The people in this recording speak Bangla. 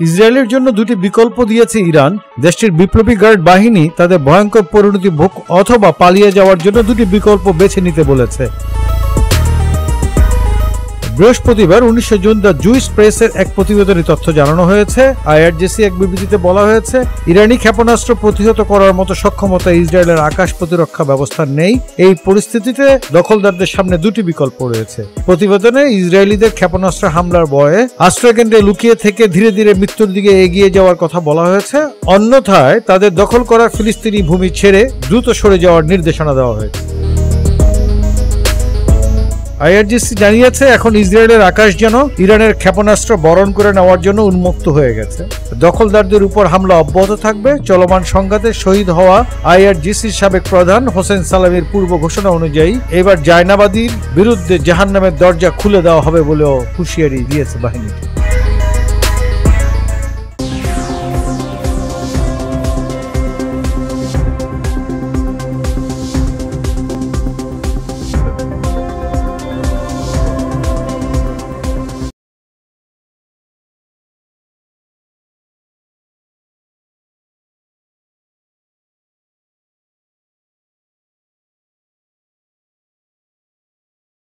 ইসরায়েলের জন্য দুটি বিকল্প দিয়েছে ইরান। দেশটির বিপ্লবী গার্ড বাহিনী তাদের ভয়ঙ্কর পরিণতি ভোগ অথবা পালিয়ে যাওয়ার জন্য দুটি বিকল্প বেছে নিতে বলেছে। বৃহস্পতিবার 19 জুন দ্য জুইস প্রেসের এক প্রতিবেদনে তথ্য জানানো হয়েছে। আইআরজিসি এক বিবৃতিতে বলা হয়েছে, ইরানি ক্ষেপণাস্ত্র প্রতিহত করার মতো সক্ষমতা ইসরায়েলের আকাশ প্রতিরক্ষা ব্যবস্থা নেই। এই পরিস্থিতিতে দখলদারদের সামনে দুটি বিকল্প রয়েছে। প্রতিবেদনে ইসরায়েলিদের ক্ষেপণাস্ত্র হামলার ভয়ে আশ্রয়কেন্দ্রে লুকিয়ে থেকে ধীরে ধীরে মৃত্যুর দিকে এগিয়ে যাওয়ার কথা বলা হয়েছে। অন্যথায় তাদের দখল করা ফিলিস্তিনি ভূমি ছেড়ে দ্রুত সরে যাওয়ার নির্দেশনা দেওয়া হয়েছে। আইআরজিসি জানিয়েছে, এখন ইসরায়েলের আকাশ যেন ইরানের ক্ষেপণাস্ত্র বরণ করে নেওয়ার জন্য উন্মুক্ত হয়ে গেছে। দখলদারদের উপর হামলা অব্যাহত থাকবে। চলমান সংঘাতে শহীদ হওয়া আইআরজিসির সাবেক প্রধান হোসেন সালামির পূর্ব ঘোষণা অনুযায়ী এবার জায়নাবাদীর বিরুদ্ধে জাহান্নামের দরজা খুলে দেওয়া হবে বলেও হুঁশিয়ারি দিয়েছে বাহিনীটি।